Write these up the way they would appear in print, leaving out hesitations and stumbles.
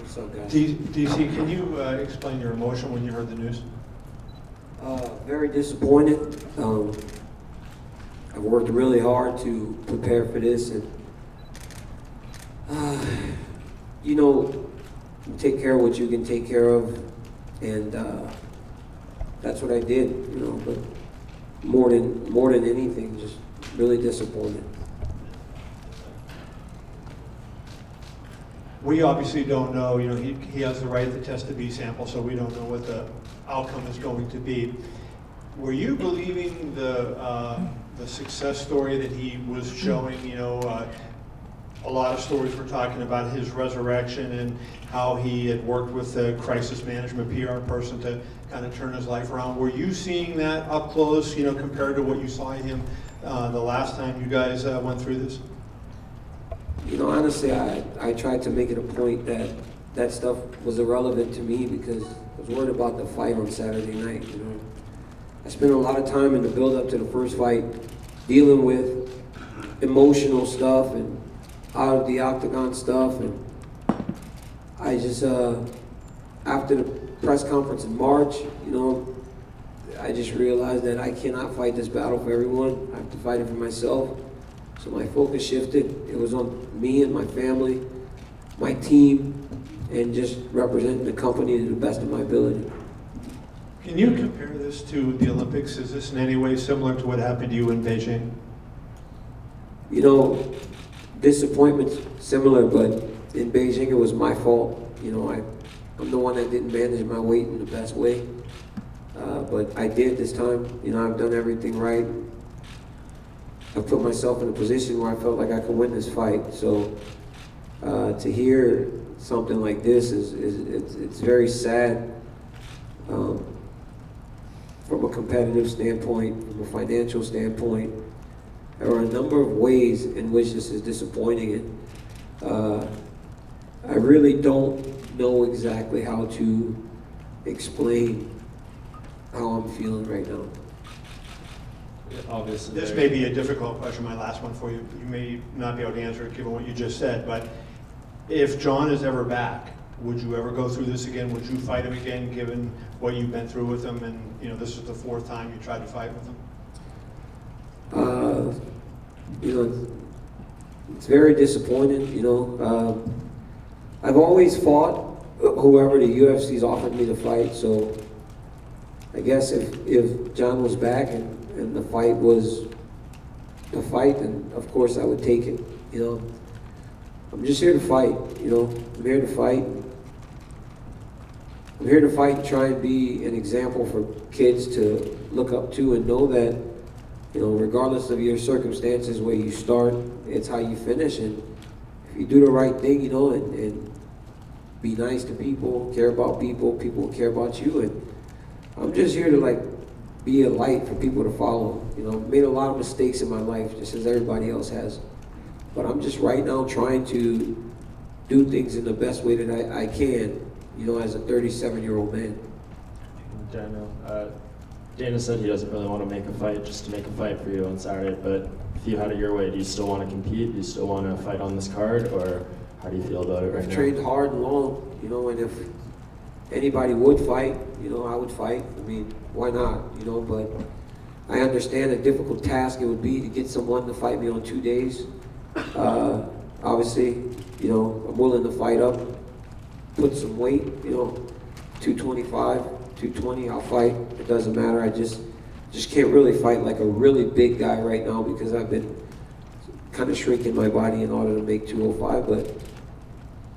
What's up, guys? DC, can you explain your emotion when you heard the news? Very disappointed. I've worked really hard to prepare for this, and you know, take care of what you can take care of, and that's what I did. You know, but more than anything, just really disappointed. We obviously don't know, you know, he has the right to test the B sample, so we don't know what the outcome is going to be. Were you believing the success story that he was showing? You know, a lot of stories were talking about his resurrection and how he had worked with a crisis management PR person to kind of turn his life around. Were you seeing that up close, you know, compared to what you saw in him the last time you guys went through this? You know, honestly, I tried to make it a point that that stuff was irrelevant to me because I was worried about the fight on Saturday night. You know, I spent a lot of time in the build-up to the first fight dealing with emotional stuff and out of the octagon stuff, and I just after the press conference in March, you know, I just realized that I cannot fight this battle for everyone. I have to fight it for myself. So my focus shifted. It was on me and my family, my team, and just representing the company to the best of my ability. Can you compare this to the Olympics? Is this in any way similar to what happened to you in Beijing? You know, disappointment's similar, but in Beijing it was my fault. You know, I'm the one that didn't manage my weight in the best way. But I did this time. You know, I've done everything right. I put myself in a position where I felt like I could win this fight. So to hear something like this it's very sad from a competitive standpoint, from a financial standpoint. There are a number of ways in which this is disappointing, and I really don't know exactly how to explain how I'm feeling right now. Obviously, This may be a difficult question, my last one for you. You may not be able to answer it given what you just said, but if Jon is ever back, would you ever go through this again? Would you fight him again given what you've been through with him, and you know this is the fourth time you tried to fight with him? You know, it's very disappointing. You know, I've always fought whoever the UFC's offered me to fight. So I guess if Jon was back and the fight was the fight, then of course I would take it. You know, I'm just here to fight. You know, I'm here to fight. I'm here to fight and try and be an example for kids to look up to and know that, you know, regardless of your circumstances, where you start, it's how you finish. And if you do the right thing, you know, and be nice to people, care about people, people will care about you. And I'm just here to like be a light for people to follow. You know, I've made a lot of mistakes in my life, just as everybody else has. But I'm just right now trying to do things in the best way that I can, you know, as a 37-year-old man. Daniel, Dana said he doesn't really want to make a fight just to make a fight for you on Saturday, but if you had it your way, do you still want to compete? Do you still want to fight on this card, or how do you feel about it right now? I've trained hard and long, you know, and if anybody would fight, you know, I would fight. I mean, why not, you know, but I understand a difficult task it would be to get someone to fight me on 2 days. Obviously, you know, I'm willing to fight up, put some weight, you know, 225, 220, I'll fight. It doesn't matter. I just can't really fight like a really big guy right now because I've been kind of shrinking my body in order to make 205. But,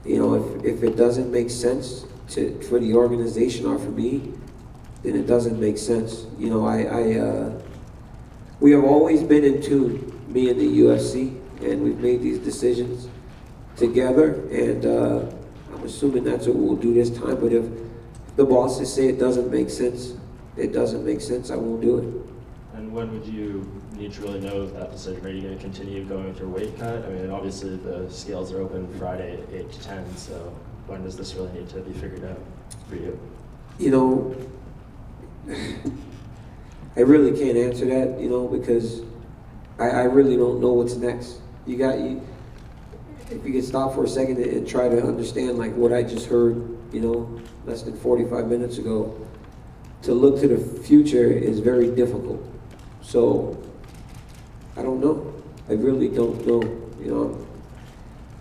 you know, if it doesn't make sense for the organization or for me, then it doesn't make sense. You know, we have always been in tune, me and the UFC, and we've made these decisions together, and I'm assuming that's what we'll do this time. But if the bosses say it doesn't make sense, it doesn't make sense, I won't do it. And when would you need to really know that decision? Are you going to continue going with your weight cut? I mean, obviously the scales are open Friday 8 to 10, so when does this really need to be figured out for you? You know, I really can't answer that, you know, because I really don't know what's next. if you could stop for a second and try to understand like what I just heard, you know, less than 45 minutes ago, to look to the future is very difficult. So, I don't know. I really don't know. You know,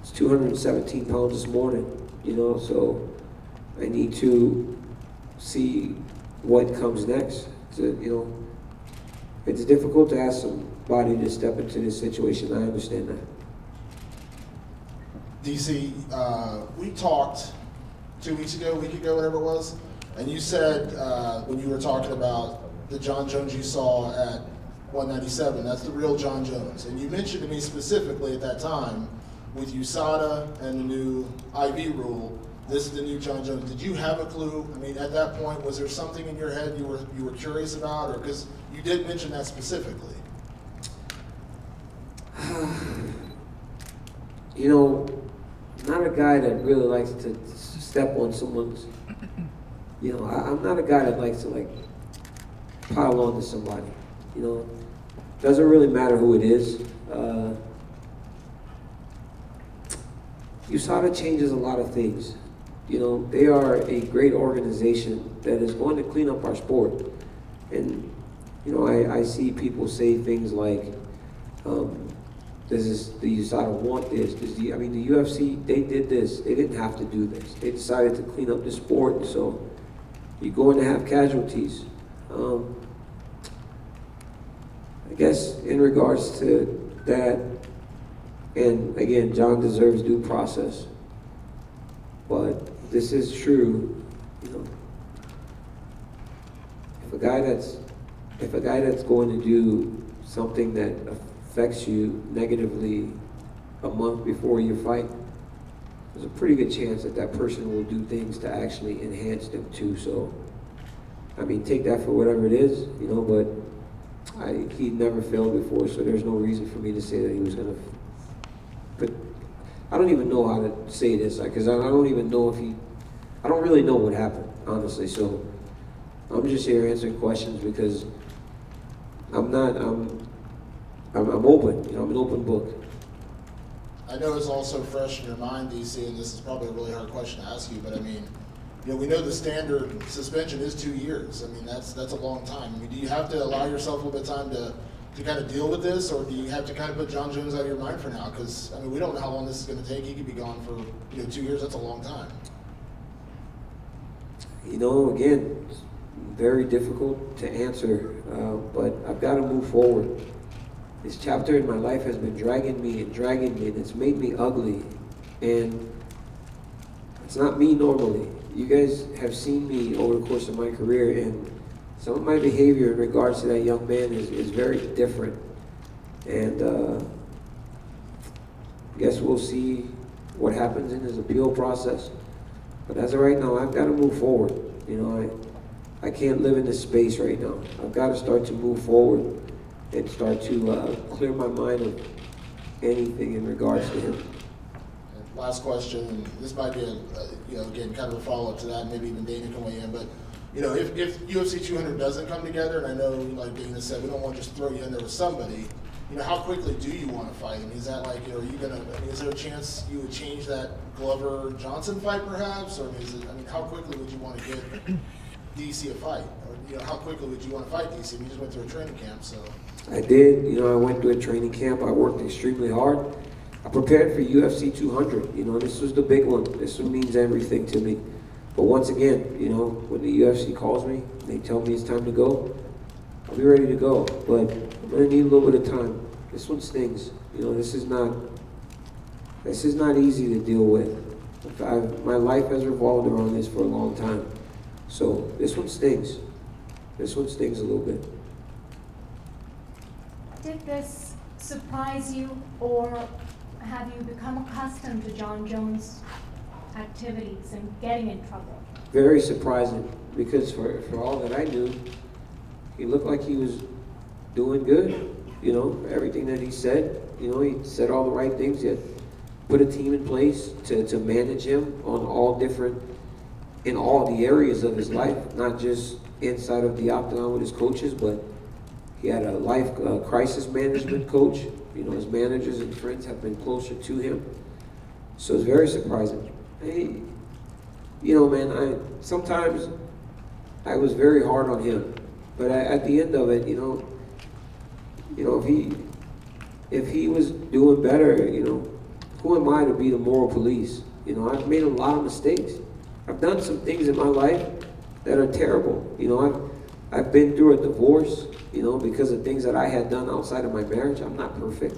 it's 217 pounds this morning, you know, so I need to see what comes next. You know, it's difficult to ask somebody to step into this situation. I understand that. DC, we talked 2 weeks ago, a week ago, whatever it was, and you said when you were talking about the Jon Jones you saw at 197, that's the real Jon Jones. And you mentioned to me specifically at that time, with USADA and the new IV rule, this is the new Jon Jones. Did you have a clue? I mean, at that point, was there something in your head you were curious about, or because you did mention that specifically? You know, I'm not a guy that really likes to step on someone's, you know, I'm not a guy that likes to like pile on to somebody, you know. Doesn't really matter who it is. USADA changes a lot of things. You know, they are a great organization that is going to clean up our sport. And, you know, I see people say things like, does the USADA want this? I mean, the UFC, they did this. They didn't have to do this. They decided to clean up the sport, so you're going to have casualties. I guess in regards to that, and again, Jon deserves due process, but this is true, you know. If a guy that's going to do something that affects you negatively a month before your fight, there's a pretty good chance that that person will do things to actually enhance them too. So, I mean, take that for whatever it is, you know, but he never failed before, so there's no reason for me to say that he was going to. But I don't even know how to say this, because I don't even know if I don't really know what happened, honestly. So I'm just here answering questions because I'm open, you know, I'm an open book. I know it's also fresh in your mind, DC, and this is probably a really hard question to ask you, but I mean, you know, we know the standard suspension is 2 years. I mean, that's a long time. I mean, do you have to allow yourself a little bit of time to kind of deal with this, or do you have to kind of put Jon Jones out of your mind for now? Because, I mean, we don't know how long this is going to take. He could be gone for, you know, 2 years. That's a long time. You know, again, it's very difficult to answer, but I've got to move forward. This chapter in my life has been dragging me, and it's made me ugly. And it's not me normally. You guys have seen me over the course of my career, and some of my behavior in regards to that young man is very different. And I guess we'll see what happens in his appeal process. But as of right now, I've got to move forward. You know, I can't live in this space right now. I've got to start to move forward and start to clear my mind of anything in regards to him. Last question, and this might be you know, again, kind of a follow-up to that, maybe even Dana can weigh in, but, you know, if UFC 200 doesn't come together, and I know, like Dana said, we don't want to just throw you in there with somebody, you know, how quickly do you want to fight? I mean, is that like, you know, is there a chance you would change that Glover-Johnson fight perhaps, or how quickly would you want to get DC a fight? Or, you know, how quickly would you want to fight DC? I mean, you just went through a training camp, so. I did, you know, I went through a training camp. I worked extremely hard. I prepared for UFC 200. You know, this was the big one. This one means everything to me. But once again, you know, when the UFC calls me, they tell me it's time to go, I'll be ready to go. But I'm gonna need a little bit of time. This one stings. You know, this is not easy to deal with. My life has revolved around this for a long time. So this one stings. This one stings a little bit. Did this surprise you, or have you become accustomed to Jon Jones' activities and getting in trouble? Very surprising, because for all that I knew, he looked like he was doing good. You know, everything that he said, you know, he said all the right things. He had put a team in place to manage him on in all the areas of his life, not just inside of the octagon with his coaches, but he had a life crisis management coach. You know, his managers and friends have been closer to him. So it's very surprising. Hey, you know, man, sometimes I was very hard on him, but at the end of it, you know, if he was doing better, you know, who am I to be the moral police? You know, I've made a lot of mistakes. I've done some things in my life that are terrible. You know, I've been through a divorce, you know, because of things that I had done outside of my marriage. I'm not perfect.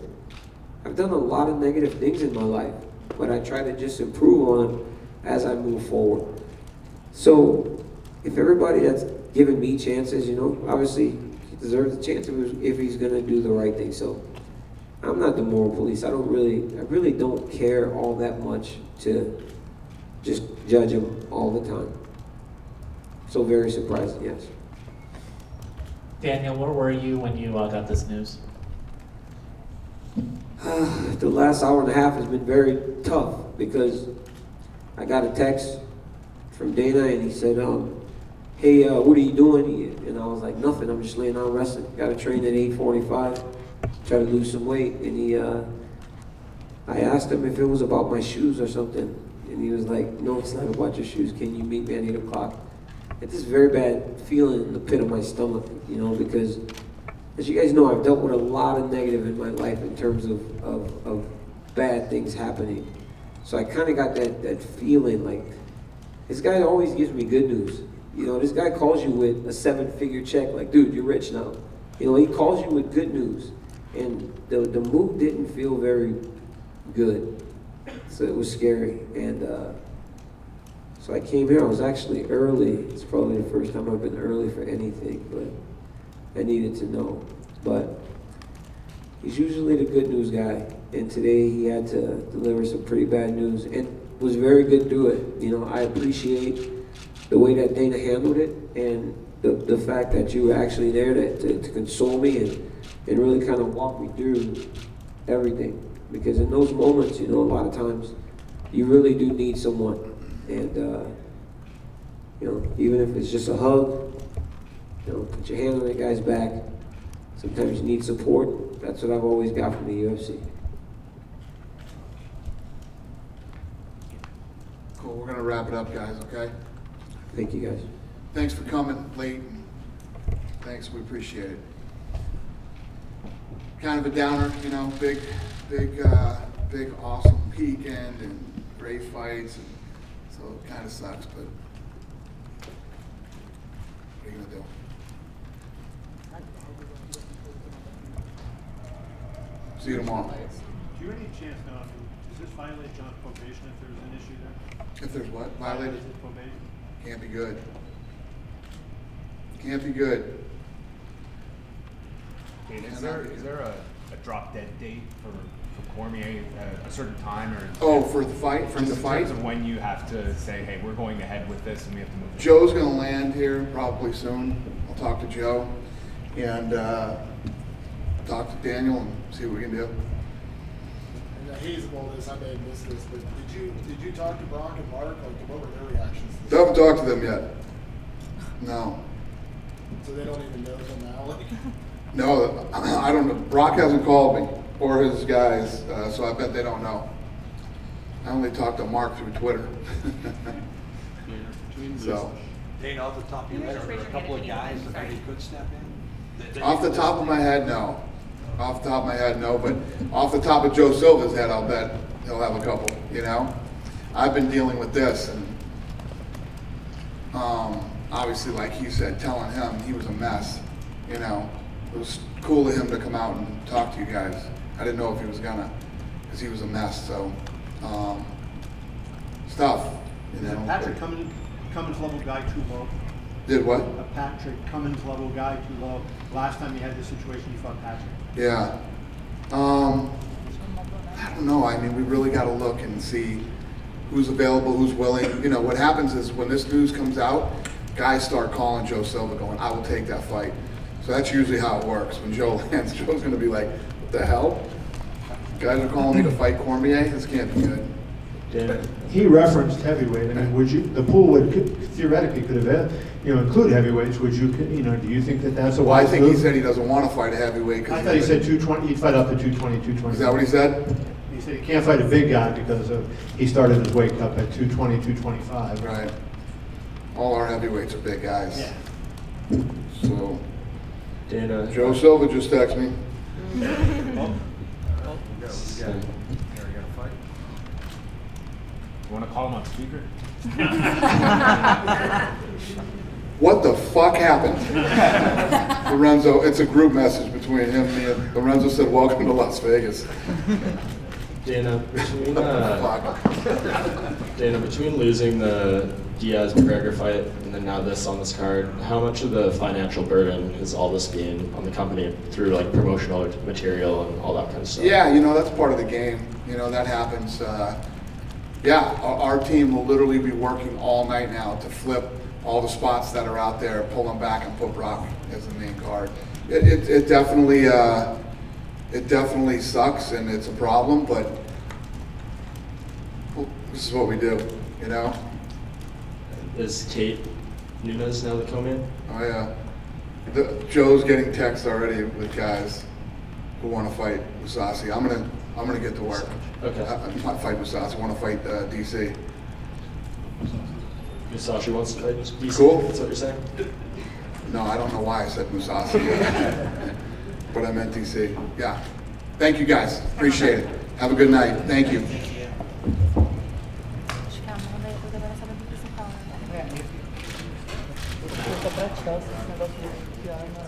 I've done a lot of negative things in my life, but I try to just improve on them as I move forward. So if everybody that's giving me chances, you know, obviously he deserves a chance if he's gonna do the right thing. So I'm not the moral police. I really don't care all that much to just judge him all the time. So very surprising, yes. Daniel, where were you when you got this news? The last hour and a half has been very tough because I got a text from Dana and he said, hey, what are you doing? And I was like, nothing, I'm just laying down resting. Got to train at 8:45, try to lose some weight. And I asked him if it was about my shoes or something. And he was like, no, it's not about your shoes. Can you meet me at 8 o'clock? It's this very bad feeling in the pit of my stomach, you know, because as you guys know, I've dealt with a lot of negative in my life in terms of bad things happening. So I kind of got that feeling like, this guy always gives me good news. You know, this guy calls you with a 7-figure check, like, dude, you're rich now. You know, he calls you with good news. And the move didn't feel very good. So it was scary. And so I came here, I was actually early. It's probably the first time I've been early for anything, but I needed to know. But he's usually the good news guy. And today he had to deliver some pretty bad news and was very good through it. You know, I appreciate the way that Dana handled it and the fact that you were actually there to console me and really kind of walk me through everything. Because in those moments, you know, a lot of times you really do need someone. And, you know, even if it's just a hug, you know, put your hand on that guy's back. Sometimes you need support. That's what I've always got from the UFC. Cool, we're gonna wrap it up, guys, okay? Thank you, guys. Thanks for coming late. Thanks, we appreciate it. Kind of a downer, you know, big, awesome weekend and great fights, and so it kind of sucks, but what are you gonna do? See you tomorrow. Do you any chance now, does this violate John's probation if there's an issue there? If there's what? Violated? Violates his probation? Can't be good. Can't be good. Is there a drop dead date for Cormier at a certain time, or Oh, for the fight, from the in fight? terms of when you have to say, hey, we're going ahead with this and we have to move it? Joe's gonna land here probably soon. I'll talk to Joe and talk to Daniel and see what we can do. And he's about this, I may have missed this, but did you talk to Brock and Mark? Like, what were their reactions? I haven't talked to them yet. No. So they don't even know till now? Like, No, I don't know. Brock hasn't called me or his guys, so I bet they don't know. I only talked to Mark through Twitter. So, Dana, off the top of your head, are there a couple of guys that maybe could step in? off the top of my head, no. Off the top of my head, no, but off the top of Joe Silva's head, I'll bet he'll have a couple, you know? I've been dealing with this, and obviously, like he said, telling him he was a mess, you know? It was cool of him to come out and talk to you guys. I didn't know if he was gonna, because he was a mess, so, stuff, you Is know? a Patrick Cummins level guy too low? Did what? A Patrick Cummins level guy too low? Last time you had this situation, you fought Patrick. Yeah. I don't know. I mean, we really got to look and see who's available, who's willing. You know, what happens is when this news comes out, guys start calling Joe Silva going, I will take that fight. So that's usually how it works. When Joe lands, Joe's going to be like, what the hell? Guys are calling me to fight Cormier? This can't be good. Dan, He referenced heavyweight. I mean, the pool theoretically could have, include heavyweights. Do you think that that's a Well, I wise think he move? said he doesn't want to fight a heavyweight. I thought he said 220, he'd fight up to 220, 220. Is that what he said? He he said he can't fight a big guy because he started his weight cut at 220, 225. Right. All our heavyweights are big guys. Yeah. So, Dana. Joe Silva just texted me. We got a fight. You want to call him on speaker? What the fuck happened? Lorenzo, it's a group message between him and me. Lorenzo said, welcome to Las Vegas. Dana, Fuck. between losing the Diaz-McGregor fight and then now this on this card, how much of the financial burden is all this being on the company through like promotional material and all that kind of stuff? Yeah, that's part of the game. That happens. Our team will literally be working all night now to flip all the spots that are out there, pull them back and put Brock as the main card. It definitely sucks and it's a problem, but this is what we do, Is Tate Nunes now the co-main? Oh yeah. Joe's getting texts already with guys who want to fight Musasi. I'm gonna get to work. Okay. Not fight Musasi. I want to fight DC. Musashi wants to fight DC? Cool. That's what you're saying? No, I don't know why I said Musasi, but I meant DC. Yeah. Thank you guys. Appreciate it. Have a good night. Thank you. Fica pra tirar esse negócio de piar na...